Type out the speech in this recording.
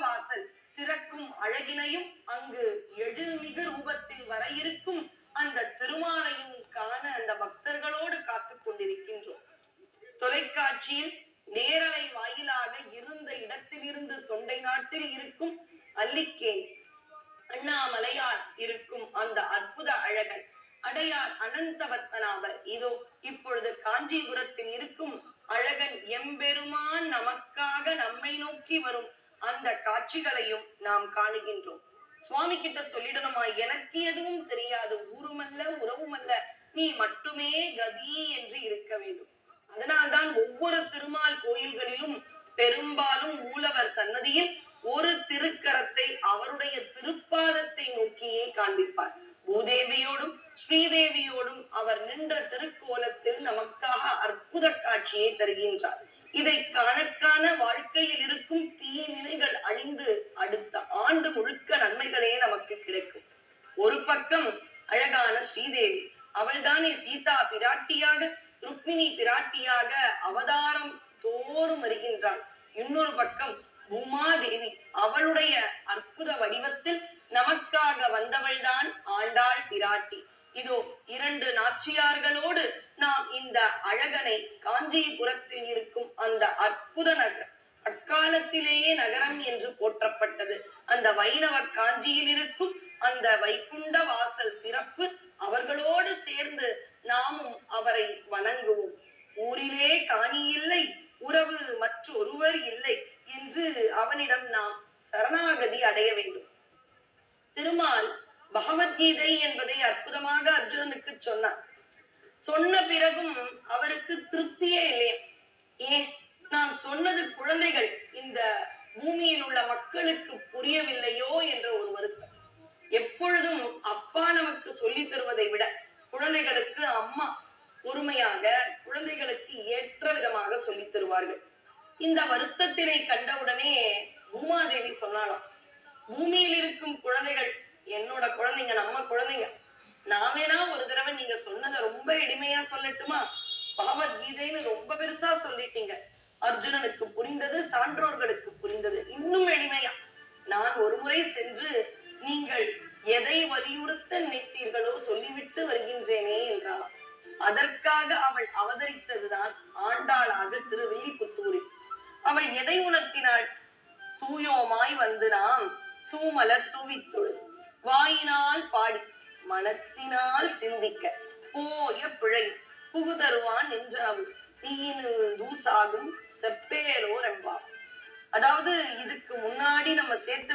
வாசல் திறக்கும் அழகினையும் அங்கு எழில்மிகு ரூபத்தில் வர இருக்கும் அந்த திருமாலையும் காண அந்த பக்தர்களோடு காத்துக் கொண்டிருக்கின்றோம். தொலைக்காட்சியில் நேரலை வாயிலாக இருந்த இடத்திலிருந்து தொண்டை நாட்டில் இருக்கும் அல்லிக்கேணி அண்ணாமலையார் இருக்கும் அந்த அற்புத அழகன் அடையார் அனந்தபத்மநாபர் இதோ இப்பொழுது காஞ்சிபுரத்தில் இருக்கும் அழகன் எம்பெருமான் நமக்காக நம்மை நோக்கி வரும் அந்த காட்சிகளையும் நாம் காணுகின்றோம். சுவாமி கிட்ட சொல்லிடணுமா, எனக்கு எதுவும் தெரியாது, ஊருமல்ல உறவுமல்ல, நீ மட்டுமே கதி என்று இருக்க வேண்டும். அதனால்தான் ஒவ்வொரு திருமால் கோயில்களிலும் பெரும்பாலும் மூலவர் சன்னதியில் ஒரு திருக்கரத்தை அவருடைய திருப்பாதத்தை நோக்கியே காண்பிப்பார். பூதேவியோடும் ஸ்ரீதேவியோடும் அவர் நின்ற திருக்கோலத்தில் நமக்காக அற்புத காட்சியை தருகின்றார். இதை காணக்கான வாழ்க்கையில் இருக்கும் தீவினைகள் அழிந்து அடுத்த ஆண்டு முழுக்க நன்மைகளே நமக்கு கிடைக்கும். ஒரு பக்கம் அழகான ஸ்ரீதேவி, அவள்தானே சீதா பிராட்டியாக ருக்மிணி பிராட்டியாக அவதாரம் தோறும் வருகின்றாள். இன்னொரு பக்கம் பூமாதேவி, அவளுடைய அற்புத வடிவத்தில் நமக்காக வந்தவள்தான் ஆண்டாள் பிராட்டி. இதோ இரண்டு நாச்சியார்களோடு நாம் இந்த அழகனை காஞ்சிபுரத்தில் இருக்கும் அந்த அற்புத நகரம், அக்காலத்திலேயே நகரம் என்று போற்றப்பட்டது அந்த வைணவ காஞ்சியில் இருக்கும் அந்த வைகுண்ட வாசல் திறப்பு, அவர்களோடு சேர்ந்து நாமும் அவரை வணங்குவோம். ஊரிலே காணி இல்லை, உறவு மற்றொருவர் இல்லை என்று அவனிடம் நாம் சரணாகதி அடைய வேண்டும். திருமால் பகவத்கீதை என்பதை அற்புதமாக அர்ஜுனனுக்கு சொன்னார். சொன்ன பிறகும் அவருக்கு திருப்தியே இல்லையா. ஏன், நான் சொன்னது குழந்தைகள் இந்த பூமியில் உள்ள மக்களுக்கு புரியவில்லையோ என்ற ஒரு வருத்தம். எப்பொழுதும் அப்பா நமக்கு சொல்லி தருவதை விட குழந்தைகளுக்கு அம்மா பொறுமையாக குழந்தைகளுக்கு ஏற்ற விதமாக சொல்லி தருவார்கள். இந்த வருத்தத்தினை கண்டவுடனே பூமாதேவி சொன்னாலாம், பூமியில் இருக்கும் குழந்தைகள் என்னோட குழந்தைங்க, நம்ம குழந்தைங்க, நான் வேணா ஒரு தடவை நீங்க சொன்னதை ரொம்ப எளிமையா சொல்லட்டுமா, பகவத்கீதைன்னு ரொம்ப பெருசா சொல்லிட்டீங்க, அர்ஜுனனுக்கு புரிந்தது, சான்றோர்களுக்கு புரிந்தது, இன்னும் எளிமையா நான் ஒரு முறை சென்று நீங்கள் எதை வலியுறுத்த நினைத்தீர்களோ சொல்லிவிட்டு வருகின்றேனே என்றாள். அதற்காக அவள் அவதரித்ததுதான் ஆண்டாளாக திருவில்லிபுத்தூரில். அவள் எதை உணர்த்தினாள்? தூயோமாய் வந்து நாம் தூமலர் தூவித்தொழு, வாயினால் பாடி மனத்தினால் சிந்திக்க போய பிழை புகுதருவான் நின்றாவு தீனு தூசாகும் செப்பேலோர் என்பார். அதாவது இதுக்கு முன்னாடி நம்ம சேர்த்து